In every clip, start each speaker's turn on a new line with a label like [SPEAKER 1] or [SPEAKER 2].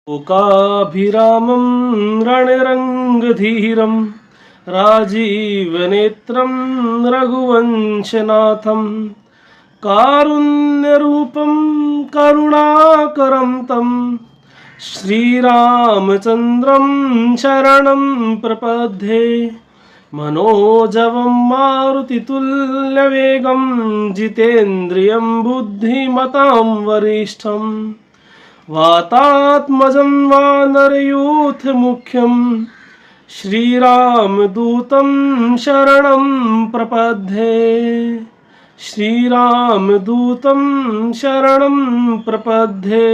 [SPEAKER 1] लोकाभिरामं रणरङ्गधीरं राजीवनेत्रं रघुवंशनाथं कारुण्यरूपं करुणाकरं तं श्रीरामचन्द्रं शरणं प्रपद्ये। मनोजवं मारुतितुल्यवेगं जितेन्द्रियं बुद्धिमतां वरिष्ठं वातात्मजं वानरयूथमुख्यं श्रीरामदूतं शरणं प्रपद्ये। श्रीरामदूतं शरणं प्रपद्ये।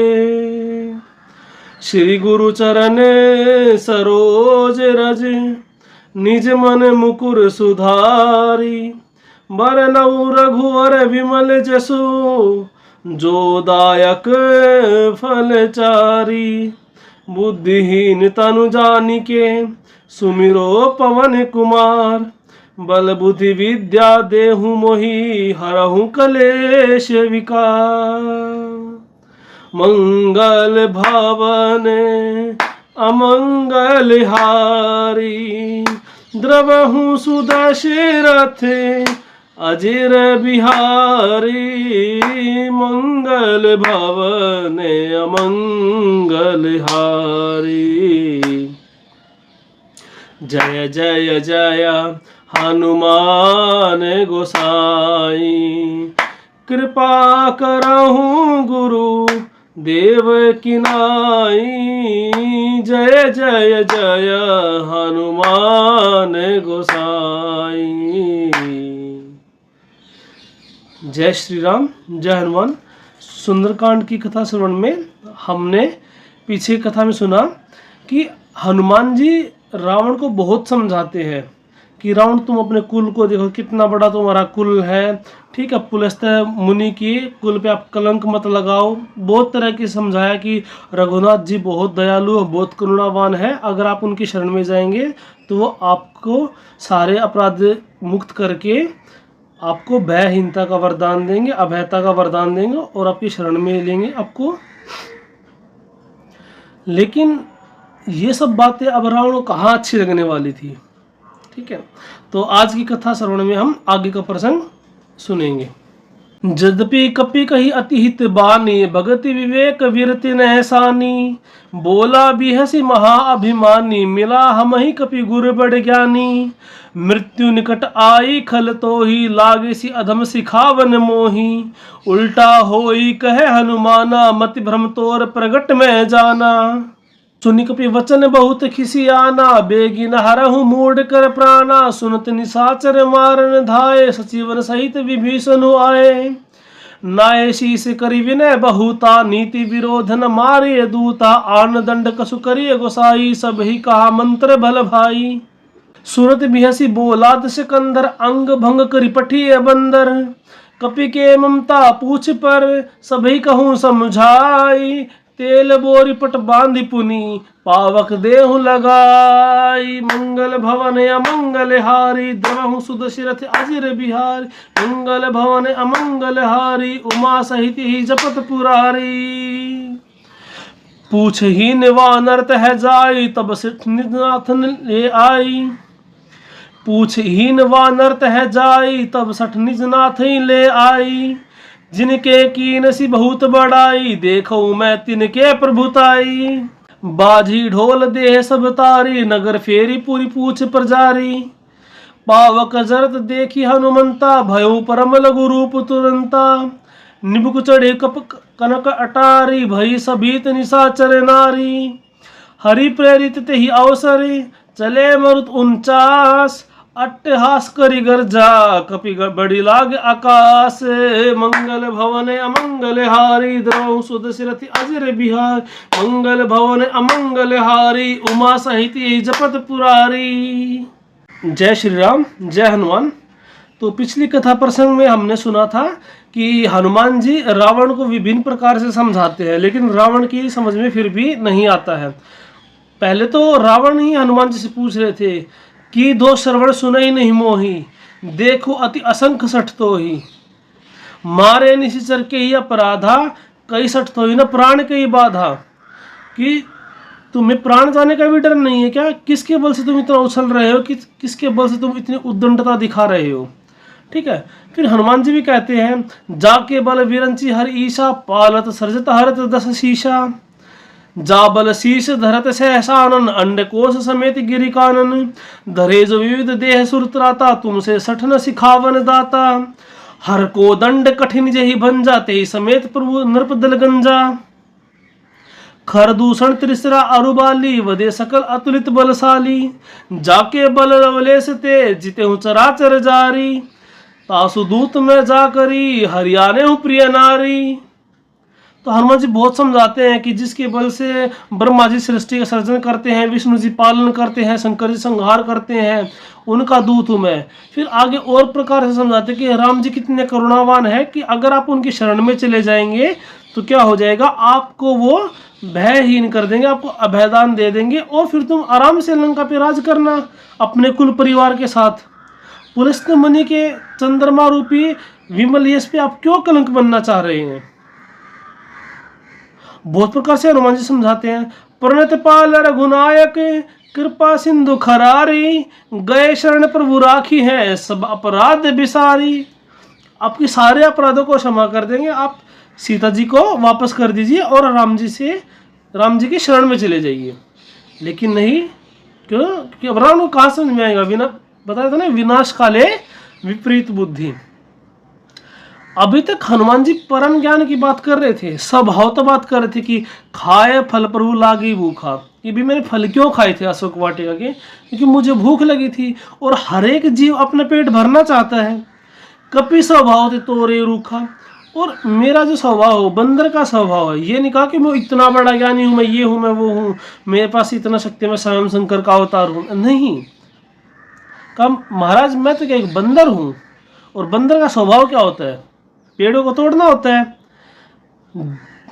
[SPEAKER 1] श्री गुरुचरणे सरोज रज निज मन मुकुर सुधारी। बरनऊ रघुवर विमल जसु जो दायक फलचारी। बुद्धिहीन तनु जानिके सुमिरो पवन कुमार। बल बुद्धि विद्या देहु मोहि हरहु कलेश विकार। मंगल भवन अमंगल हारी। द्रवहु सुदशरथ अजिर बिहारी। मंगल भवन अमंगल हारी। जय जय जय हनुमान गोसाई। कृपा करहु गुरु देव की नाई। जय जय जय हनुमान गोसाई। जय श्री राम, जय हनुमान। सुंदरकांड की कथा श्रवण में हमने पीछे कथा में सुना कि हनुमान जी रावण को बहुत समझाते हैं कि रावण तुम अपने कुल को देखो, कितना बड़ा तुम्हारा कुल है, ठीक है, पुलस्त्य मुनि की कुल पे आप कलंक मत लगाओ। बहुत तरह की समझाया कि रघुनाथ जी बहुत दयालु और बहुत करुणावान है, अगर आप उनकी शरण में जाएंगे तो वो आपको सारे अपराध मुक्त करके आपको भयहीनता का वरदान देंगे, अभयता का वरदान देंगे और आपकी शरण में लेंगे आपको। लेकिन ये सब बातें अब रावण को कहाँ अच्छी लगने वाली थी, ठीक है। तो आज की कथा श्रवण में हम आगे का प्रसंग सुनेंगे। यद्यपि कपि कही अति हित बानी। भगति विवेक विरति नहसानी। बोला बिहसी महाअभिमानी। मिला हमहि कपि गुर बड़ ज्ञानी। मृत्यु निकट आई खल तो ही। लागे सी अधम सिखावन मोही। उल्टा होई कहे हनुमाना। मति भ्रम तोर प्रगट में जाना। सुनि कपि वचन बहुत खिसियाना। बेगिन हरहु मूड कर प्राणा। सुनत निशाचर मारन धाये। सचिवन सहित विभीषण आए। नाय शीस करि विनय बहुता। नीति विरोध न मारे दूता। आन दंड कसु करिय गोसाई। सब ही कहा मंत्र भल भाई। सुरत बिहसी बोलाद सिकंदर। अंग भंग करि पठिय बंदर। कपि के ममता पूछ पर। सभी कहूँ समझाई। तेल बोरी पट बांधि पुनि। पावक देहु लगाई। मंगल भवन अमंगल हारी। द्रवहु सुदशरथ अजिर बिहारी। मंगल भवन अमंगल हारी। उमा सहित ही जपत पुरारी। पूछ ही निवानर तह जाई। तब सिठ निजनाथ ले आई। पूछ ही निवानर तह जाई। तब सठ निजनाथ ले आई। जिनके कीनसी बहुत बड़ाई। देखो मैं तिनके प्रभुताई। बाजी ढोल देह सब तारी। नगर फेरी पूरी पूछ पर जारी। पावक जरत देखी हनुमंता। भयो परम लघु रूप तुरंता। निबुक चढ़े कप कनक अटारी। भई सभीत निशाचर नारी। हरि प्रेरित तेहि अवसरे। चले मरुत 49। अट्टहास करि गर्जा। कपि बड़ी लाग आकाश। मंगल भवन अमंगल हारी। द्रवहु सुदशरथ अजिर बिहार। मंगल भवन अमंगल हारी। उमा सहित जपत पुरारी। जय श्री राम, जय हनुमान। तो पिछली कथा प्रसंग में हमने सुना था कि हनुमान जी रावण को विभिन्न प्रकार से समझाते हैं, लेकिन रावण की समझ में फिर भी नहीं आता है। पहले तो रावण ही हनुमान जी से पूछ रहे थे कि दो श्रवण सुनई नहीं मोही। देखो अति असंख्य सठ तो ही। मारे निशिचर के ही अपराधा। कई सठ तो ही न प्राण के ही बाधा। कि तुम्हें प्राण जाने का भी डर नहीं है क्या? किसके बल से तुम इतना उछल रहे हो, किसके बल से तुम इतनी उद्दंडता दिखा रहे हो? ठीक है। फिर हनुमान जी भी कहते हैं, जाके बल विरंची हर ईशा, पालत सर्जत हरत दस शीशा, जा बल शीश धरत सहसानन, अंडकोश समेत गिरिकानन, धरे जो विविध देह सुरत्राता, तुमसे सठ न सिखावन दाता, हर को दंड कठिन जही भंजा, ते समेत प्रभु नृप दल गंजा, खर दूषण त्रिसरा अरुबाली, वदे सकल अतुलित बलशाली, जाके बल लवलेश ते जिते हूँ चराचर जारी, तासु दूत में जाकरी हरियाणे हूँ प्रिय नारी। तो हनुमान जी बहुत समझाते हैं कि जिसके बल से ब्रह्मा जी सृष्टि का सर्जन करते हैं, विष्णु जी पालन करते हैं, शंकर जी संहार करते हैं, उनका दूत हूँ मैं। फिर आगे और प्रकार से समझाते हैं कि राम जी कितने करुणावान है कि अगर आप उनकी शरण में चले जाएंगे तो क्या हो जाएगा, आपको वो भयहीन कर देंगे, आपको अभयदान दे देंगे और फिर तुम आराम से लंका पे राज करना अपने कुल परिवार के साथ। पुलस्त मणि के चंद्रमा रूपी विमल यश पे आप क्यों कलंक बनना चाह रहे हैं? बहुत प्रकार से हनुमान जी समझाते हैं। प्रणत पाल रघुनायक, कृपा सिंधु खरारी, गए शरण प्रभु राखी है, सब अपराध बिसारी। आपके सारे अपराधों को क्षमा कर देंगे, आप सीता जी को वापस कर दीजिए और राम जी की शरण में चले जाइए। लेकिन नहीं, क्यों? क्योंकि अब राम को कहाँ समझ में आएगा? बिना बताया था ना, विनाश काले विपरीत बुद्धि। अभी तक हनुमान जी परम ज्ञान की बात कर रहे थे, स्वभाव तो बात कर रहे थे कि खाए फल प्रभु लागी भूखा, कि भी मैंने फल क्यों खाए थे अशोक वाटिका के? क्योंकि मुझे भूख लगी थी और हर एक जीव अपना पेट भरना चाहता है। कपि स्वभाव थे तोरे रूखा, और मेरा जो स्वभाव हो बंदर का स्वभाव है। ये नहीं कहा कि मैं इतना बड़ा ज्ञानी हूँ, मैं ये हूँ, मैं वो हूँ, मेरे पास इतना शक्ति, मैं स्वयं शंकर का अवतार हूँ, नहीं। कहा महाराज मैं तो क्या एक बंदर हूँ, और बंदर का स्वभाव क्या होता है? पेड़ों को तोड़ना होता है।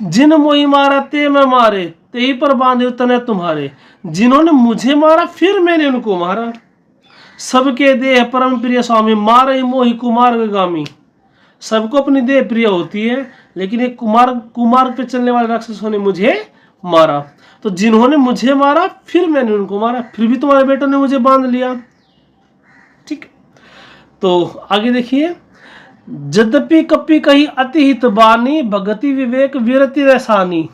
[SPEAKER 1] जिन मोही मारा ते मैं मारे, ते ही पर बांधे तने तुम्हारे, जिन्होंने मुझे मारा फिर मैंने उनको मारा, सबके देह परम प्रिय स्वामी, मारे मोही कुमार गामी। सबको अपनी देह प्रिय होती है, लेकिन एक कुमार पे चलने वाले राक्षसों ने मुझे मारा। तो जिन्होंने मुझे मारा फिर मैंने उनको मारा, फिर भी तुम्हारे बेटों ने मुझे बांध लिया। ठीक, तो आगे देखिए, यद्यपि कपि कही अति हित बानी, भगति विवेक विरति रसानी।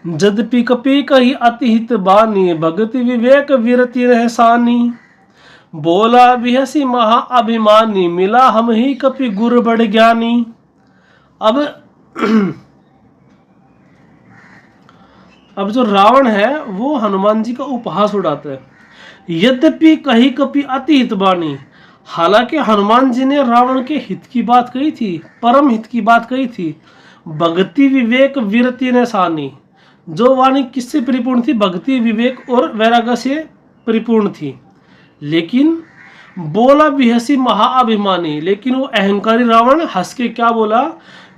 [SPEAKER 1] यद्यपि कपि कही अति हित बानी, भगति विवेक विरति रहसानी, बोला बिहसी महा अभिमानी, मिला हम ही कपि गुरु बड़ ज्ञानी। अब जो रावण है वो हनुमान जी का उपहास उड़ाता है। यद्यपि कही कपि अति हित बानी, हालांकि हनुमान जी ने रावण के हित की बात कही थी, परम हित की बात कही थी। भक्ति विवेक विरति रसानी, जो वाणी किससे परिपूर्ण थी? भक्ति विवेक और वैराग्य से परिपूर्ण थी। लेकिन बोला बिहसी महाअभिमानी, लेकिन वो अहंकारी रावण हंस के क्या बोला?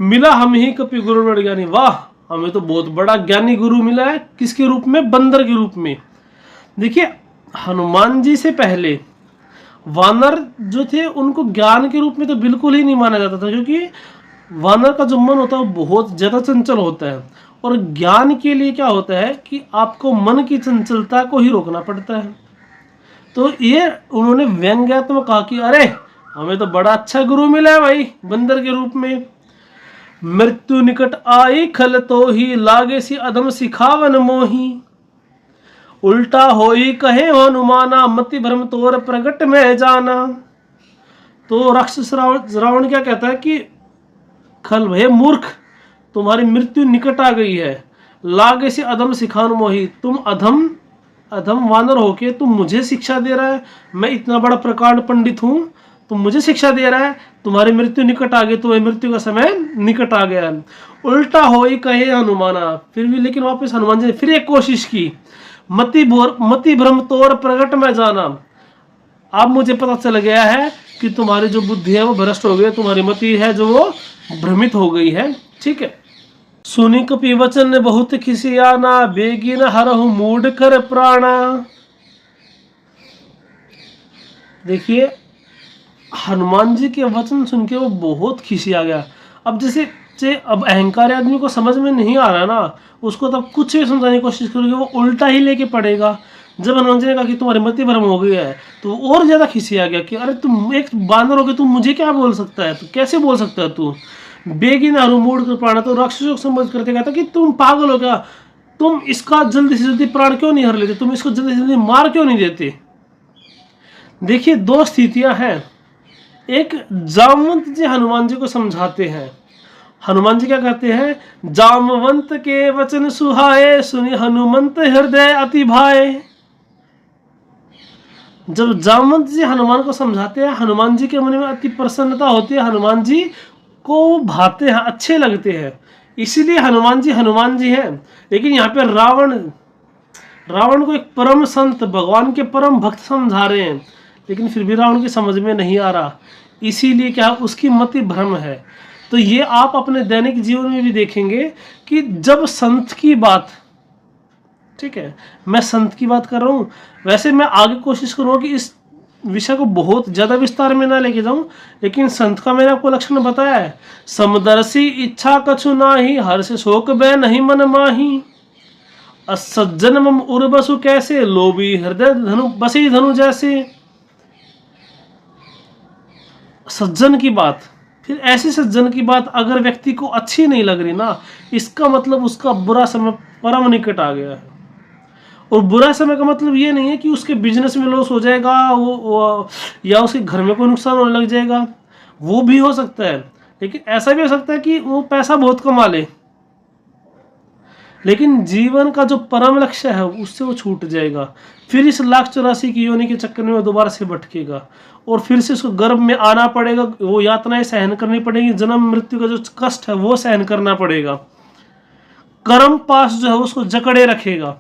[SPEAKER 1] मिला हम ही कपि गुरु बड़ ज्ञानी। वाह, हमें तो बहुत बड़ा ज्ञानी गुरु मिला है। किसके रूप में? बंदर के रूप में। देखिए, हनुमान जी से पहले वानर जो थे उनको ज्ञान के रूप में तो बिल्कुल ही नहीं माना जाता था, क्योंकि वानर का जो मन होता है वो बहुत ज्यादा चंचल होता है, और ज्ञान के लिए क्या होता है कि आपको मन की चंचलता को ही रोकना पड़ता है। तो ये उन्होंने व्यंग्यात्मक कहा कि अरे हमें तो बड़ा अच्छा गुरु मिला है भाई, बंदर के रूप में। मृत्यु निकट आई खल तो ही, लागे सी अधम सिखावन मोही, उल्टा होई कहे हनुमाना, मति भ्रम तोर प्रगट में जाना। तो राक्षस रावण क्या कहता है कि खल भय मूर्ख, तुम्हारी मृत्यु निकट आ गई है। लागे से अधम सिखान मोही, तुम अधम वानर होके तुम मुझे शिक्षा दे रहा है। मैं इतना बड़ा प्रकांड पंडित हूँ, तुम मुझे शिक्षा दे रहा है। तुम्हारी मृत्यु निकट आ गई, तुम्हें मृत्यु का समय निकट आ गया। उल्टा होई कहे हनुमाना, फिर भी लेकिन वापस हनुमान जी ने फिर एक कोशिश की। मति भ्रम तोर प्रगट में जाना, अब मुझे पता चल गया है कि तुम्हारी जो बुद्धि है वो भ्रष्ट हो गई, तुम्हारी मति है जो वो भ्रमित हो गई है। ठीक है। सुनी कपि वचन बहुत खिसियाना, बेगिन हरहु मूड कर प्राणा। देखिए, हनुमान जी के वचन सुन के वो बहुत खिसिया गया। अब जैसे बच्चे, अब अहंकारी आदमी को समझ में नहीं आ रहा ना, उसको तब कुछ भी समझाने की कोशिश करोगे वो उल्टा ही लेके पड़ेगा। जब हनुमान जी ने कहा कि तुम्हारी मति भ्रम हो गया है, तो और ज़्यादा खिसी आ गया कि अरे तुम एक बानर हो गए, तुम मुझे क्या बोल सकता है, तो कैसे बोल सकता है तू, बेगिन हरु मूड कर प्राण। तो राक्षसों को संबोधित करते कहता कि तुम पागल हो क्या, तुम इसका जल्दी से जल्दी प्राण क्यों नहीं हर लेते, तुम इसको जल्दी से जल्दी मार क्यों नहीं देते। देखिए दो स्थितियां हैं, एक जामवंत जी हनुमान जी को समझाते हैं। हनुमान जी क्या कहते हैं, जामवंत के वचन सुहाए, सुनि हनुमंत हृदय अति भाए। जब जामवंत जी हनुमान को समझाते हैं, हनुमान जी के मन में अति प्रसन्नता होती है, हनुमान जी को भाते हैं, अच्छे लगते हैं, इसीलिए हनुमान जी हैं। लेकिन यहाँ पे रावण को एक परम संत, भगवान के परम भक्त समझा रहे हैं, लेकिन फिर भी रावण की समझ में नहीं आ रहा, इसीलिए क्या, उसकी मति भ्रम है। तो ये आप अपने दैनिक जीवन में भी देखेंगे कि जब संत की बात, ठीक है, मैं संत की बात कर रहा हूँ, वैसे मैं आगे कोशिश करूँगा कि इस विषय को बहुत ज़्यादा विस्तार में ना लेके जाऊँ, लेकिन संत का मैंने आपको लक्षण बताया है, समदर्शी इच्छा कछु नाही, हर्ष शोक बै नहीं मन माही, असज्जन मम उर बसु कैसे, लोभी हृदय धनु बसी धनु जैसे। सज्जन की बात, फिर ऐसे सज्जन की बात अगर व्यक्ति को अच्छी नहीं लग रही ना, इसका मतलब उसका बुरा समय परम निकट आ गया है। और बुरा समय का मतलब ये नहीं है कि उसके बिजनेस में लॉस हो जाएगा, वो या उसके घर में कोई नुकसान होने लग जाएगा, वो भी हो सकता है। लेकिन ऐसा भी हो सकता है कि वो पैसा बहुत कमा ले, लेकिन जीवन का जो परम लक्ष्य है उससे वो छूट जाएगा, फिर इस 1,84,000 की योनि के चक्कर में वो दोबारा से भटकेगा, और फिर से उसको गर्भ में आना पड़ेगा, वो यातनाएं सहन करनी पड़ेगी, जन्म मृत्यु का जो कष्ट है वो सहन करना पड़ेगा, कर्म पास जो है उसको जकड़े रखेगा।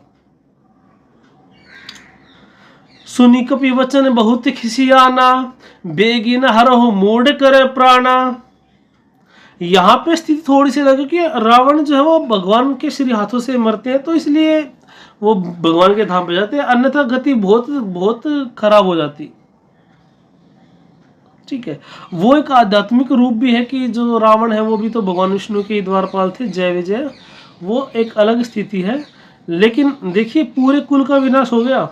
[SPEAKER 1] सुनी कपि वचन बहुत खिसियाना, बेगिन हरहु मूड करे प्राणा। यहाँ पे स्थिति थोड़ी सी लगे कि रावण जो है वो भगवान के श्री हाथों से मरते हैं, तो इसलिए वो भगवान के धाम पे जाते हैं, अन्यथा गति बहुत बहुत खराब हो जाती। ठीक है, वो एक आध्यात्मिक रूप भी है कि जो रावण है वो भी तो भगवान विष्णु के द्वारपाल थे, जय विजय, वो एक अलग स्थिति है। लेकिन देखिए पूरे कुल का विनाश हो गया,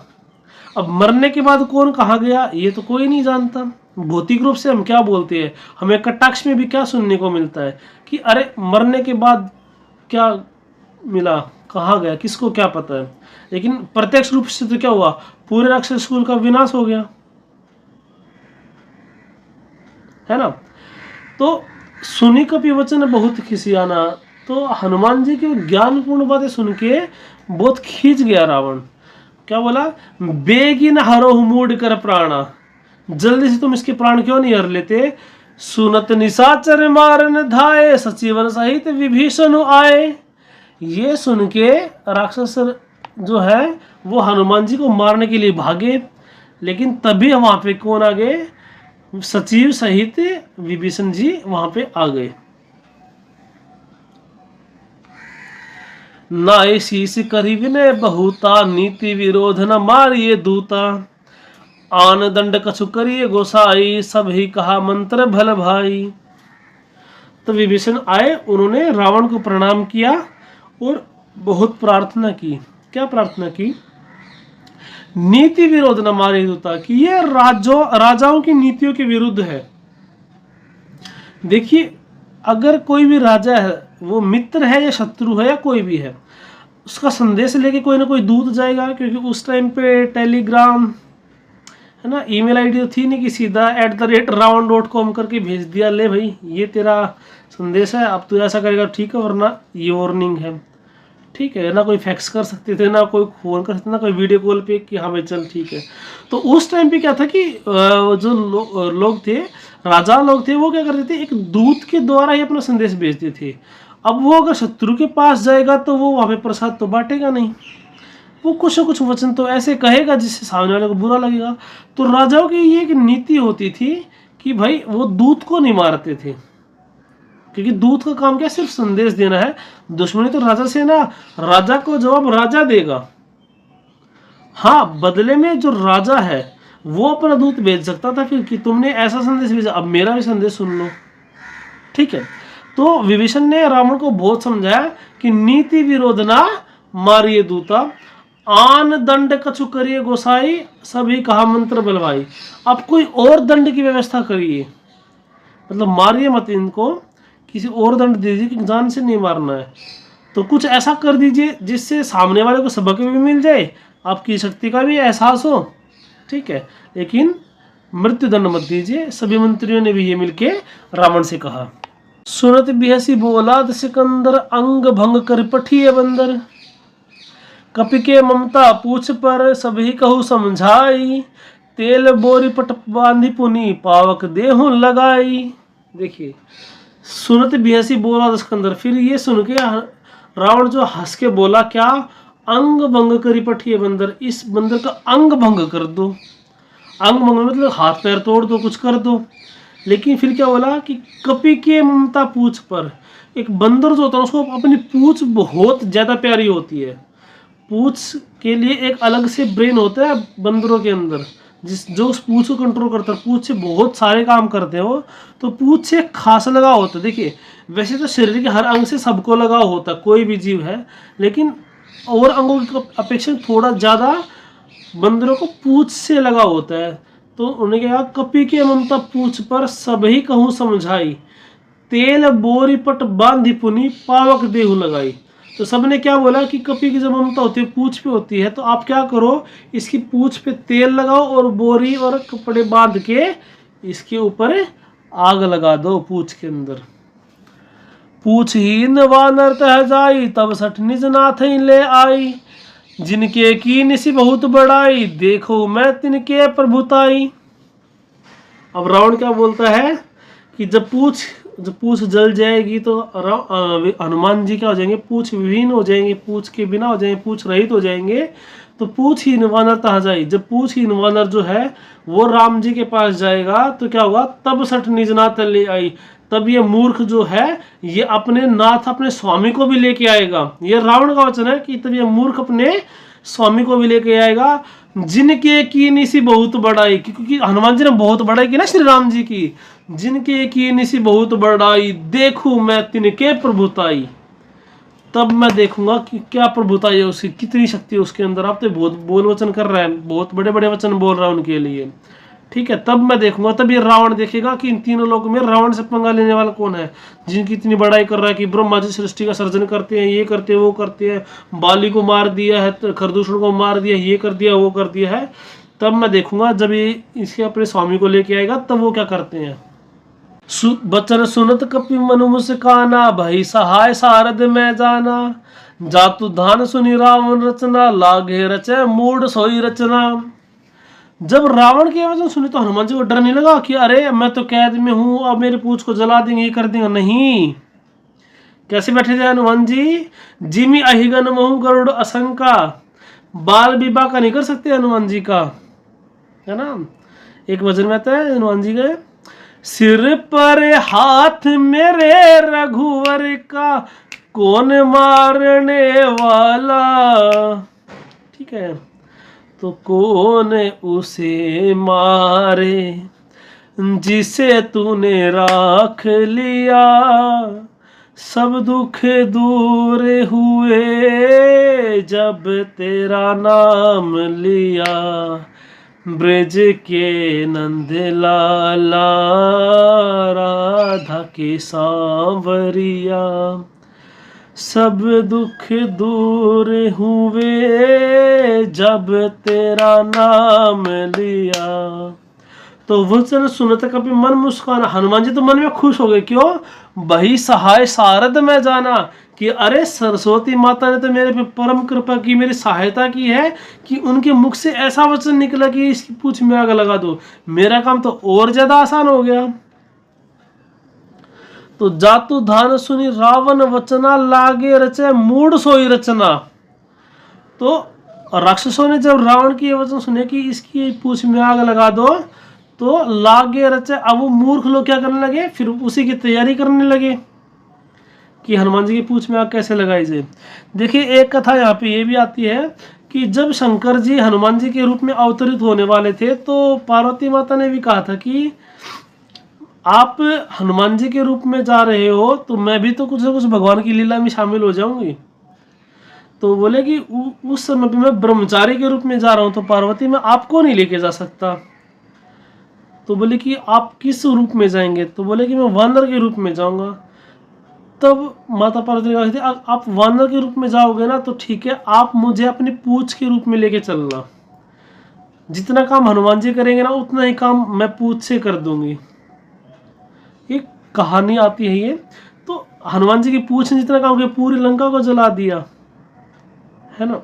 [SPEAKER 1] अब मरने के बाद कौन कहाँ गया ये तो कोई नहीं जानता। भौतिक रूप से हम क्या बोलते हैं, हमें कटाक्ष में भी क्या सुनने को मिलता है कि अरे मरने के बाद क्या मिला, कहाँ गया, किसको क्या पता है। लेकिन प्रत्यक्ष रूप से तो क्या हुआ, पूरे राक्षस कुल का विनाश हो गया, है ना। तो सुनी कपि वचन बहुत खिसियाना, तो हनुमान जी की ज्ञानपूर्ण बातें सुन के बहुत खींच गया रावण। क्या बोला, बेगिन हरहु मूड कर प्राणा, जल्दी से तुम इसके प्राण क्यों नहीं हर लेते। सुनत निशाचर मारन धाये, सचिवन सहित विभीषण आए। ये सुन के राक्षस जो है वो हनुमान जी को मारने के लिए भागे, लेकिन तभी वहां पे कौन आ गए, सचिव सहित विभीषण जी वहां पे आ गए। नाय शीस करी विनय बहुता, नीति विरोध न मारिए दूता। आन दंड कछु करिए गोसाई, सब ही कहा मंत्र भल भाई। तो विभीषण आए, उन्होंने रावण को प्रणाम किया और बहुत प्रार्थना की। क्या प्रार्थना की, नीति विरोध न मारिए दूता, कि ये राजाओं की नीतियों के विरुद्ध है। देखिए अगर कोई भी राजा है, वो मित्र है या शत्रु है या कोई भी है, उसका संदेश लेके कोई ना कोई दूत जाएगा, क्योंकि उस टाइम पे टेलीग्राम है ना, ईमेल आईडी तो थी नहीं कि सीधा @ravan.com करके भेज दिया, ले भाई ये तेरा संदेश है, अब तू ऐसा करेगा ठीक है, वरना ये वार्निंग है। ठीक है ना, कोई फैक्स कर सकते थे, ना कोई फोन कर सकते, ना कोई वीडियो कॉल पे कि हाँ भाई चल ठीक है। तो उस टाइम पे क्या था कि जो लोग थे, राजा लोग थे, वो क्या करते थे, एक दूत के द्वारा ही अपना संदेश भेजते थे। अब वो अगर शत्रु के पास जाएगा तो वो वहाँ पे प्रसाद तो बांटेगा नहीं, वो कुछ न कुछ वचन तो ऐसे कहेगा जिससे सामने वाले को बुरा लगेगा। तो राजाओं की ये एक नीति होती थी कि भाई वो दूत को नहीं मारते थे, क्योंकि दूत का काम क्या, सिर्फ संदेश देना है। दुश्मनी तो राजा से ना, राजा को जवाब राजा देगा। हाँ, बदले में जो राजा है वो अपना दूत भेज सकता था फिर कि तुमने ऐसा संदेश भेजा, अब मेरा भी संदेश सुन लो। ठीक है, तो विभीषण ने रावण को बहुत समझाया कि नीति विरोध ना मारिए दूता, आन दंड कछु करिए गोसाई, सभी कहा मंत्र बलवाई। अब कोई और दंड की व्यवस्था करिए, मतलब मारिए मत इनको, किसी और दंड दीजिए कि जान से नहीं मारना है। तो कुछ ऐसा कर दीजिए जिससे सामने वाले को सबक भी मिल जाए, आपकी शक्ति का भी एहसास हो, ठीक है, लेकिन मृत्यु दंड मत दीजिए। सभी मंत्रियों ने भी ये मिलके रावण से कहा। सुनत बिहसी बोला सिकंदर, अंग भंग कर पठिए बंदर, कपि के ममता पूछ पर सभी कहू समझाई, तेल बोरी पट बांधी पुनी पावक देहु लगाई। देखिए, सुनत बिहसी बोला सिकंदर, फिर ये सुन के रावण जो हंस के बोला क्या, अंग भंग करी पठिए बंदर, इस बंदर का अंग भंग कर दो। अंग भंग मतलब हाथ पैर तोड़ दो, कुछ कर दो। लेकिन फिर क्या बोला कि कपि के ममता पूछ पर, एक बंदर जो होता है उसको अपनी पूछ बहुत ज्यादा प्यारी होती है। पूछ के लिए एक अलग से ब्रेन होता है बंदरों के अंदर, जो उस पूछ को कंट्रोल करता है। पूछ से बहुत सारे काम करते हैं वो, तो पूछ से खास लगाव होता है। देखिए, वैसे तो शरीर के हर अंग से सबको लगाव होता है, कोई भी जीव है, लेकिन और अंगों की अपेक्षा थोड़ा ज़्यादा बंदरों को पूछ से लगाव होता है। तो उन्होंने कहा, कपि के ममता पूछ पर सभी कहूँ समझाई, तेल बोरी पट बांधी पुनी पावक देहु लगाई। तो सबने क्या बोला कि कपि की जब ममता होती है पूछ पे होती है, तो आप क्या करो, इसकी पूछ पे तेल लगाओ और बोरी और कपड़े बांध के इसके ऊपर आग लगा दो पूछ के अंदर। पूछहीन वानर तह जाई, तब सठ निज नाथ ले आई, जिनके की निसी बहुत बड़ाई, देखो मैं तिनके प्रभुताई। अब रावण क्या बोलता है कि जब पूछ जल जाएगी तो हनुमान जी क्या हो जाएंगे, पूछ विहीन हो जाएंगे, पूछ के बिना हो जाएंगे, पूछ रहित हो जाएंगे। तो पूछहीन वानर तहाँ जाए, जब पूछहीन वानर जो है वो राम जी के पास जाएगा तो क्या होगा, तब सठ निज नाथ ले आई, तब ये मूर्ख जो है ये अपने नाथ अपने स्वामी को भी लेके आएगा। ये रावण का वचन है कि तब ये मूर्ख अपने स्वामी को भी लेके आएगा। जिनके की निसी बहुत बड़ाई, क्योंकि हनुमान जी ने बहुत बड़ाई की ना श्री राम जी की, जिनके की निसी बहुत बड़ाई, देखूं मैं तिनके प्रभुताई, तब मैं देखूंगा कि क्या प्रभुताई है उसकी, कितनी शक्ति है उसके अंदर। आप तो बहुत बोल वचन कर रहे हैं, बहुत बड़े बड़े वचन बोल रहा है उनके लिए, ठीक है, तब मैं देखूंगा। तब ये रावण देखेगा कि इन तीनों लोगों में रावण से पंगा लेने वाला कौन है, जिनकी इतनी बड़ाई कर रहा है कि ब्रह्मा जी सृष्टि का सर्जन करते हैं, ये करते हैं, वो करते हैं, बाली को मार दिया है, खरदूषण को मार दिया, ये कर दिया, वो कर दिया है। तब मैं देखूंगा जब ये इसके अपने स्वामी को लेके आएगा तब वो क्या करते हैं। बचन सुनत कपि मनु मुस्काना, भई सहाय सारद में जाना, जातु धान सुनि रावण रचना, लागे रचे मूड सोई रचना। जब रावण के वचन सुने तो हनुमान जी को डर नहीं लगा कि अरे मैं तो कैद में हूं, अब मेरे पूछ को जला देंगे, ये कर देंगे। नहीं, कैसे बैठे थे हनुमान जी, जिमी अहिगन महु गरुड़ असंका, बाल विवाह का नहीं कर सकते हनुमान जी का, है ना। एक वचन में आता है हनुमान जी के, सिर पर हाथ मेरे रघुवर का, कौन मारने वाला, ठीक है, तो कौन उसे मारे, जिसे तूने राख लिया, सब दुख दूर हुए जब तेरा नाम लिया, ब्रज के नंद लाला, राधा के सांवरिया, सब दुख दूर हुए जब तेरा नाम लिया। तो वचन सुनते कभी मन मुस्काना, हनुमान जी तो मन में खुश हो गए, क्यों, वही सहाय सारद में जाना, कि अरे सरस्वती माता ने तो मेरे पे परम कृपा की, मेरी सहायता की है कि उनके मुख से ऐसा वचन निकला कि इसकी पूंछ में आग लगा दो, मेरा काम तो और ज्यादा आसान हो गया। तो जातु धान सुनी रावण वचना, लागे रचे मूड सोई रचना। तो राक्षसों ने जब रावण की ये वचन सुने कि इसकी पूंछ में आग लगा दो, तो लागे रचे, अब वो मूर्ख लोग क्या करने लगे, फिर उसी की तैयारी करने लगे कि हनुमान जी की पूंछ में आग कैसे लगाई जाए। देखिए, एक कथा यहाँ पे ये भी आती है कि जब शंकर जी हनुमान जी के रूप में अवतरित होने वाले थे, तो पार्वती माता ने भी कहा था कि आप हनुमान जी के रूप में जा रहे हो तो मैं भी तो कुछ ना कुछ भगवान की लीला में शामिल हो जाऊंगी। तो बोले कि उस समय पे मैं ब्रह्मचारी के रूप में जा रहा हूँ, तो पार्वती मैं आपको नहीं लेके जा सकता। तो बोले कि आप किस रूप में जाएंगे? तो बोले कि मैं वानर के रूप में जाऊंगा। तब माता पार्वती ने कहा थी आप वानर के रूप में जाओगे ना तो ठीक है, आप मुझे अपनी पूंछ के रूप में लेके चलना। जितना काम हनुमान जी करेंगे ना उतना ही काम मैं पूंछ से कर दूंगी। एक कहानी आती है ये। तो हनुमान जी की पूंछ ने जितना काम किया, पूरी लंका को जला दिया, है ना।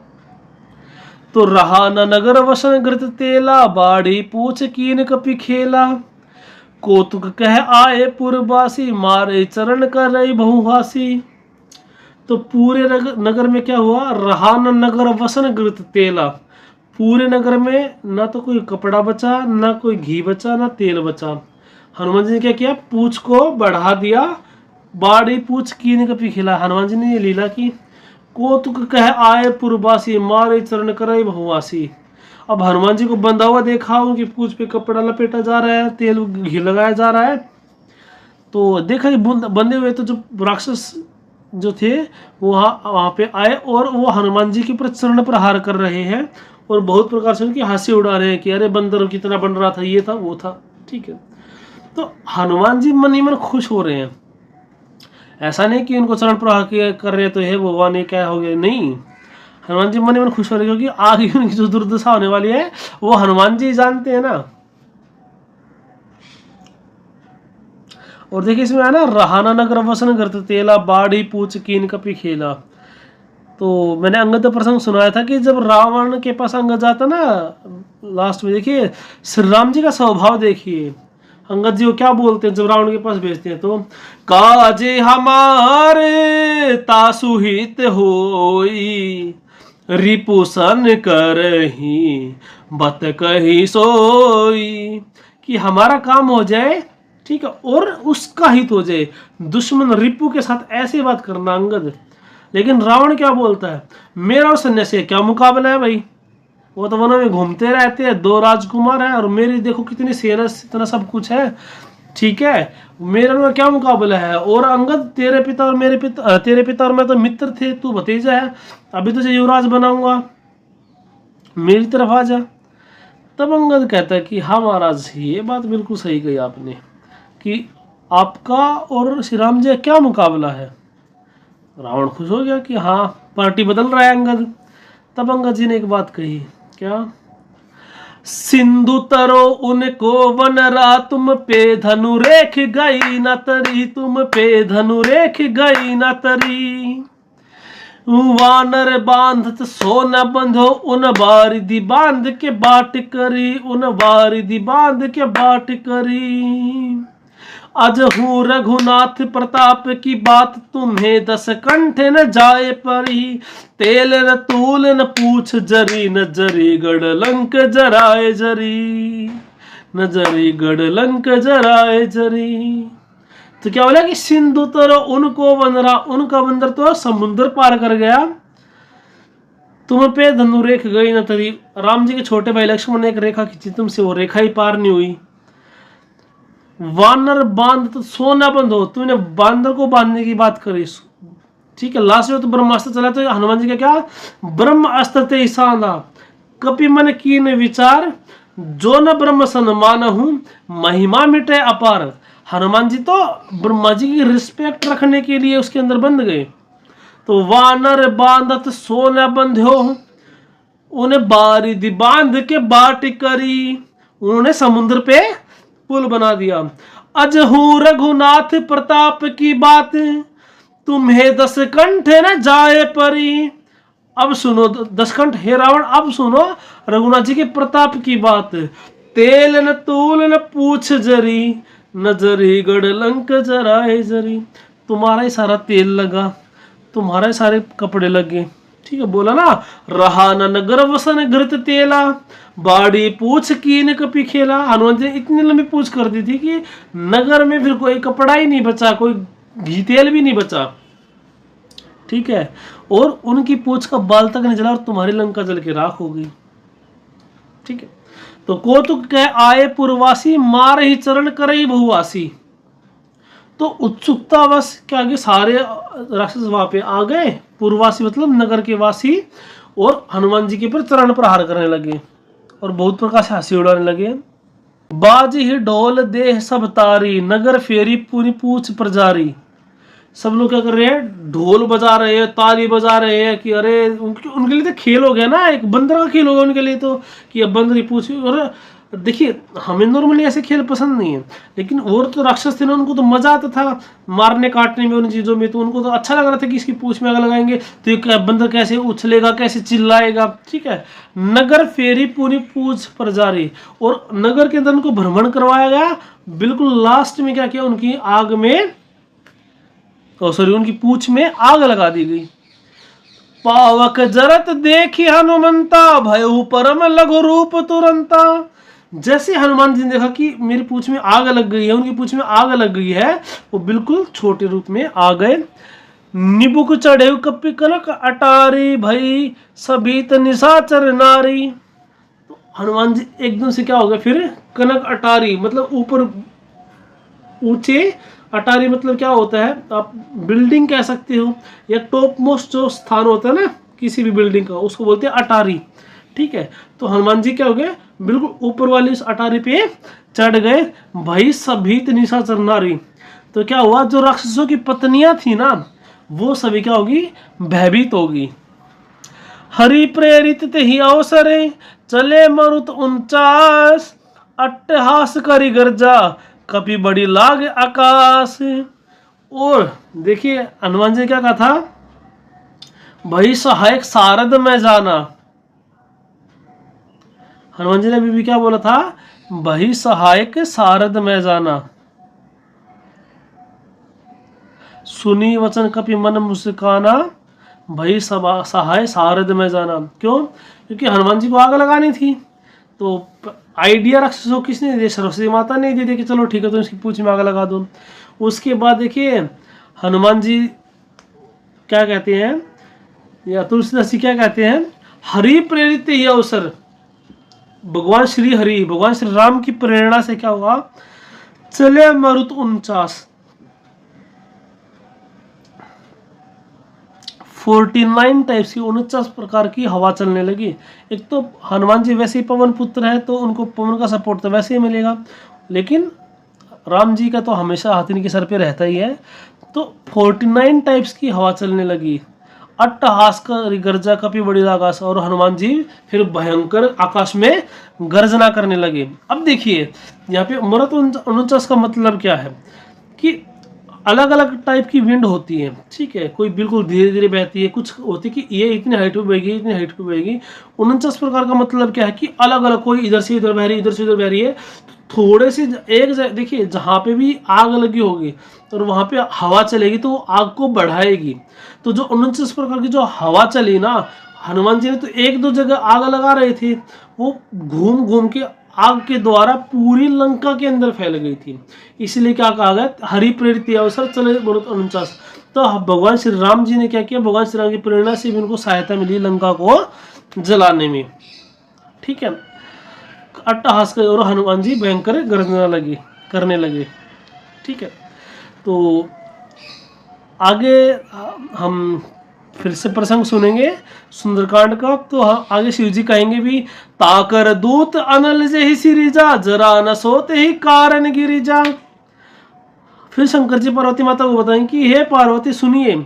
[SPEAKER 1] तो रहा न नगर वसन घृत तेला, बाड़ी पूछ कीन कपि खेला। कौतुक कह आए पुरवासी, मारे चरण कर रही बहुहासी। तो पूरे नगर में क्या हुआ? रहा न नगर वसन घृत तेला। पूरे नगर में ना तो कोई कपड़ा बचा, ना कोई घी बचा, ना तेल बचा। हनुमान जी ने क्या किया? पूछ को बढ़ा दिया, बाड़ी पूछ कीन कपि खिला। हनुमान जी ने ये लीला की। कौतुक कह आए पुरवासी, मारे चरण करे बहुवासी। अब हनुमान जी को बंधा हुआ देखा, उनकी पूछ पे कपड़ा लपेटा जा रहा है, तेल घी लगाया जा रहा है। तो देखा कि बंधे हुए तो जो राक्षस जो थे वो वहाँ पे आए और वो हनुमान जी के ऊपर चरण प्रहार कर रहे हैं और बहुत प्रकार से उनकी हंसी उड़ा रहे हैं कि अरे बंदर कितना बन रहा था, ये था वो था। ठीक है, तो हनुमान जी मन ही मन खुश हो रहे हैं। ऐसा नहीं कि उनको चरण प्रहार कर रहे तो हे भगवान ये क्या हो गया, नहीं। हनुमान जी मन ही मन खुश हो रहे क्योंकि आगे उनकी जो दुर्दशा होने वाली है वो हनुमान जी जानते हैं ना। और देखिए इसमें है ना, रहाना नगर वसन करते तेला, बाड़ी पूछ कीन कपि खेला। तो मैंने अंगद प्रसंग सुनाया था कि जब रावण के पास अंगद जाता ना लास्ट में, देखिए श्री राम जी का स्वभाव देखिए। अंगद जी को क्या बोलते हैं जब रावण के पास भेजते हैं? तो काजे हमारे तासुहित होई, रिपुसन करही बत कही सोई। कि हमारा काम हो जाए, ठीक है, और उसका हित हो जाए। दुश्मन रिपु के साथ ऐसे बात करना अंगद। लेकिन रावण क्या बोलता है? मेरा और सन्यासी क्या मुकाबला है भाई? वो तो वनों में घूमते रहते हैं, 2 राजकुमार हैं और मेरी देखो कितनी सेना, इतना सब कुछ है। ठीक है, मेरे में क्या मुकाबला है? और अंगद तेरे पिता और तेरे पिता और मैं तो मित्र थे, तू भतीजा है, अभी तुझे युवराज बनाऊंगा, मेरी तरफ आ जा। तब अंगद कहता है कि हाँ महाराज, ये बात बिल्कुल सही कही आपने कि आपका और श्री राम जी का क्या मुकाबला है। रावण खुश हो गया कि हाँ पार्टी बदल रहा है अंगद। तब अंगद जी ने एक बात कही, क्या? सिंधु तरो उनको वनरा, तुम पे धनु रेख गई न तरी, तुम पे धनु रेख गई न तरी। वानर बांधत सो न बंधो, उन बारिधि बांध के बाट करी, उन बारिधि बांध के बाट करी। अजहू रघुनाथ प्रताप की बात, तुम्हें 10 कंठ न जाए परी। तेल न तूल न पूछ जरी, न जरी गढ़ लंक जराए जरी, न जरी गढ़ लंक जराए जरी। तो क्या बोला कि सिंधु तर उनको बंदरा, उनका बंदर तो समुद्र पार कर गया, तुम पे धनु रेख गई न तरी। राम जी के छोटे भाई लक्ष्मण ने एक रेखा खींची, तुमसे वो रेखा ही पार नहीं हुई। वानर बांध तो सोना बंद हो, तुमने बांदर को बांधने की बात करी। ठीक है, लास्ट में तो ब्रह्मास्त्र चला, तो हनुमान जी का क्या? ब्रह्म अस्त्र ते सांधा, कपि मन कीन विचार, जो न ब्रह्म सन्मान हूं, महिमा मिटे अपार। हनुमान जी तो ब्रह्मा जी की रिस्पेक्ट रखने के लिए उसके अंदर बंद गए। तो वानर बांधत सोना बंध्यो, उन्हें बारिधि बांध के बाट करी। उन्होंने समुद्र पे पुल बना दिया। अजहू रघुनाथ प्रताप की बात, तुम्हें 10 कंठ न जाए परी। अब सुनो 10 कंठ, हे रावण अब सुनो रघुनाथ जी के प्रताप की बात। तेल न तूल न पूछ जरी, न जरी गढ़ लंक जराए जरी। तुम्हारा ही सारा तेल लगा, तुम्हारा ही सारे कपड़े लगे। ठीक है, बोला ना, रहा न नगर वसन घृत तेला, बाड़ी पूछ कीन कपि खेला। हनुमान जी ने इतनी लंबी पूछ कर दी थी कि नगर में फिर कोई कपड़ा ही नहीं बचा, कोई घी तेल भी नहीं बचा। ठीक है, और उनकी पूछ का बाल तक नहीं जला और तुम्हारी लंका जल के राख हो गई। ठीक है, तो कौतुक कह आए पुरवासी, मार ही चरण करई बहुवासी। तो उत्सुकतावश क्या कि सारे राक्षस वहां पे आ गए, पूर्ववासी मतलब नगर के वासी, और हनुमान जी के ऊपर चरण प्रहार करने लगे और बहुत प्रकार से हंसी उड़ाने लगे। बाज ही ढोल देह सब तारी, नगर फेरी पूरी पूछ प्रजारी। सब लोग क्या कर रहे हैं, ढोल बजा रहे हैं, ताली बजा रहे हैं कि अरे उनके लिए तो खेल हो गया ना, एक बंदर का खेल हो गया उनके लिए तो, कि अब बंदर ही पूछ। और देखिए हमें नॉर्मली ऐसे खेल पसंद नहीं है, लेकिन और तो राक्षस थे ना, उनको तो मजा आता था मारने काटने में, उन चीज़ों में, तो उनको तो अच्छा लग रहा था कि इसकी पूंछ में आग लगाएंगे तो ये बंदर कैसे उछलेगा, कैसे चिल्लाएगा। ठीक है, नगर फेरी पूरी पूछ प्रजारी, और नगर के अंदर उनको भ्रमण करवाया गया। बिल्कुल लास्ट में क्या किया, उनकी आग में उनकी पूंछ में आग लगा दी गई। पावक जरत देखी हनुमंता, भयउ परम लघु रूप तुरंता। जैसे हनुमान जी ने देखा कि मेरी पूंछ में आग लग गई है, उनकी पूंछ में आग लग गई है, वो बिल्कुल छोटे रूप में आ गए। निबुक चढ़े कपि कनक अटारी, भई सभीत निशाचर नारी। तो हनुमान जी एकदम से क्या हो गया फिर, कनक अटारी मतलब ऊपर ऊंचे, अटारी मतलब क्या होता है, आप बिल्डिंग कह सकते हो, या टॉप मोस्ट जो स्थान होता है ना किसी भी बिल्डिंग का, उसको बोलते हैं अटारी। ठीक है, तो हनुमान जी क्या हो गए, बिल्कुल ऊपर वाली उस अटारी पे चढ़ गए। भाई सभीत निशाचर नारी, तो क्या हुआ, जो राक्षसों की पत्नियां थी ना, वो सभी क्या होगी, भयभीत होगी। हरि प्रेरित ते ही अवसरे, चले मरुत 49, अट्टहास करी गर्जा, कपि बड़ी लाग आकाश। और देखिए हनुमान जी क्या कहा था, भाई सहायक सारद में जाना। हनुमान जी ने अभी भी क्या बोला था, भाई सहायक सारद में जाना। सुनी वचन कपि मन मुस्काना, भाई सहाय सारद में जाना। क्यों, क्योंकि हनुमान जी को आग लगानी थी, तो आइडिया राक्षसों किसने दिया, सरस्वती माता ने दे दिया कि चलो ठीक है तो इसकी पूंछ में आग लगा दो। उसके बाद देखिए हनुमान जी क्या कहते हैं, या तुलसीदास जी क्या कहते हैं, हरि प्रेरित ये अवसर, भगवान श्री हरि, भगवान श्री राम की प्रेरणा से क्या हुआ, चले मरुत 49, 49 टाइप्स की 49 प्रकार की हवा चलने लगी। एक तो हनुमान जी वैसे ही पवन पुत्र है, तो उनको पवन का सपोर्ट तो वैसे ही मिलेगा, लेकिन राम जी का तो हमेशा हाथी के सर पे रहता ही है। तो 49 टाइप्स की हवा चलने लगी। अट्टहास का गर्जा कपि बड़ी आकाश, और हनुमान जी फिर भयंकर आकाश में गर्जना करने लगे। अब देखिए यहाँ पे मरुत 49 का मतलब क्या है, कि अलग अलग टाइप की विंड होती है। ठीक है, कोई बिल्कुल धीरे धीरे बहती है, कुछ होती है कि ये इतनी हाइट पे बहेगी, इतनी हाइट पे बहेगी। 49 प्रकार का मतलब क्या है, कि अलग अलग, कोई इधर से इधर बह रही है, इधर से इधर बह रही है। थोड़े से एक देखिए जहाँ पे भी आग लगी होगी और वहाँ पे हवा चलेगी तो वो आग को बढ़ाएगी। तो जो 49 प्रकार की जो हवा चली ना, हनुमान जी ने तो एक दो जगह आग लगा रहे थे, वो घूम घूम के आग के द्वारा पूरी लंका के अंदर फैल गई थी। इसलिए क्या कहा गया, हरि प्रेरित अवसर चले मरुत 49। तो भगवान श्री राम जी ने क्या किया, भगवान श्री राम की प्रेरणा से भी उनको सहायता मिली लंका को जलाने में। ठीक है, अट्टहास कर, और हनुमान जी भयंकर गर्जना करने लगे। ठीक है, तो आगे हम फिर से प्रसंग सुनेंगे सुंदरकांड का। तो आगे शिव जी कहेंगे भी, ताकर दूत अनल जहि सिरिजा, जरा न सोते ही कारण गिरिजा। फिर शंकर जी पार्वती माता को बताएंगे कि हे पार्वती सुनिए,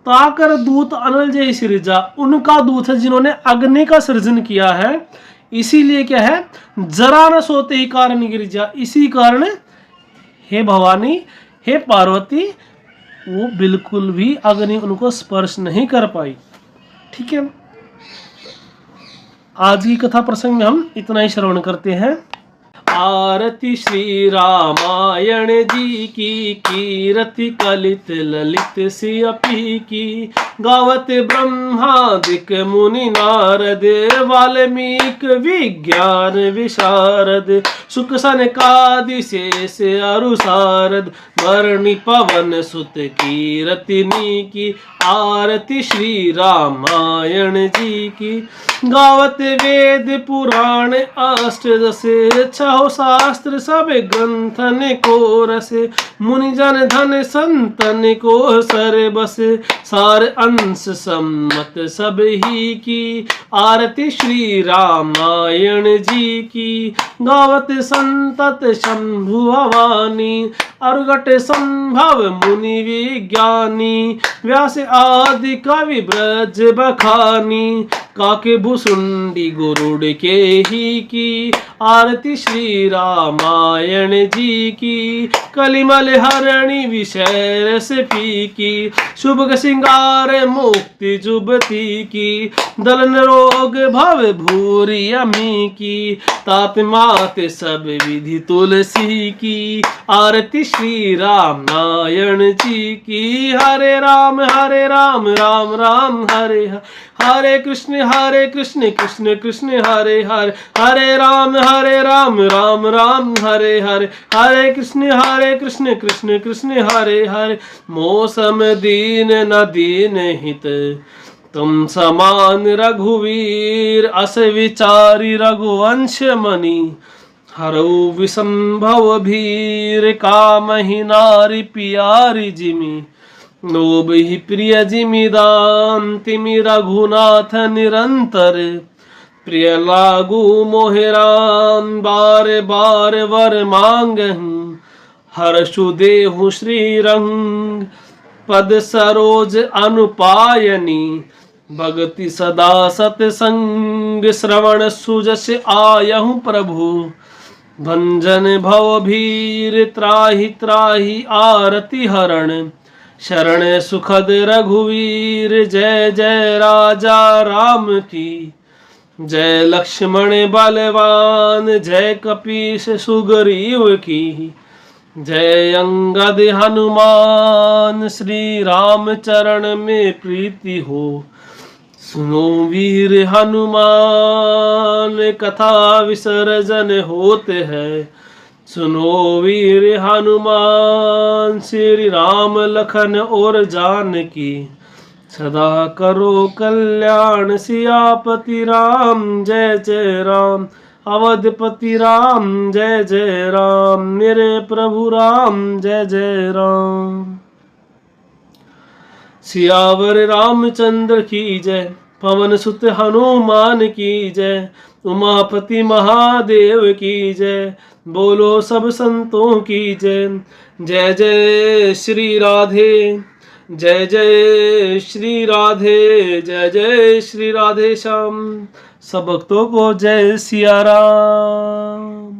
[SPEAKER 1] ताकर दूत अनल जहि सिरिजा, उनका दूत है जिन्होंने अग्नि का सृजन किया है, इसीलिए क्या है, जरा न सोते ही कारण गिरिजा, इसी कारण हे भवानी, हे पार्वती, वो बिल्कुल भी अग्नि उनको स्पर्श नहीं कर पाई। ठीक है, आज की कथा प्रसंग में हम इतना ही श्रवण करते हैं। आरती श्री रामायण जी की, कीरति कलित ललित सियपी की, गावत ब्रह्मादिक मुनि नारद, वाल्मीकि विज्ञान विशारद, सुख सनकादि शेष अरु सारद, बरणी पवन सुत कीरतिनी की, आरती श्री रामायण जी की। गावत वेद पुराण अष्टदश, छह शास्त्र सब ग्रंथन को रस, मुनि जन धन संतन को सर बस, सार अंश सम्मत सब ही की, आरती श्री रामायण जी की। गावत संतत शंभु भवानी, अरुगट संभव मुनि विज्ञानी, व्यास आदि कवि ब्रज बखानी, काके भुसुंडी गुरुड़ के ही की, आरती श्री रामायण जी की। कलिमल हरणी विषय रस फीकी, शुभ सिंगार मुक्ति जुबती की, दलन रोग भव भूरि अमी की, तात मात सब विधि तुलसी की, आरती श्री रामायण जी की। हरे राम राम राम हरे हरे, हरे कृष्ण कृष्ण कृष्ण हरे हरे, हरे राम राम राम हरे हरे, हरे कृष्ण कृष्ण कृष्ण हरे हरे। मौसम दीन न दीन हित, तुम समान रघुवीर, अस विचारी रघुवंश मणि, हरऊ विसंभव भीर, कामहि नारी पियारी जिमि, लोभ ही प्रिय जिमिदान, तिमि रघुनाथ निरंतर, प्रिय लागू मोहरान, बार बार वर मांगहूँ, हर्षु देहु श्री रंग, पद सरोज अनुपायनी, भगति सदा सतसंग, श्रवण सुजस आयहु प्रभु, भंजन भव भीर, त्राहि त्राहि आरती हरण, शरण सुखद रघुवीर। जय जय राजा राम की, जय लक्ष्मण बलवान, जय कपीश सुग्रीव की, जय अंगद हनुमान। श्री राम चरण में प्रीति हो, सुनो वीर हनुमान, कथा विसर्जन होते हैं, सुनो वीर हनुमान। श्री राम लखन और जानकी, सदा करो कल्याण, सियापति राम जय जय राम, अवधपति राम जय जय राम, मेरे प्रभु राम जय जय राम। सियावर रामचंद्र की जय, पवन सुत हनुमान की जय, उमापति महादेव की जय, बोलो सब संतों की जय। जय जय श्री राधे, जय जय श्री राधे, जय जय श्री राधे श्याम। सब भक्तों को जय सिया राम।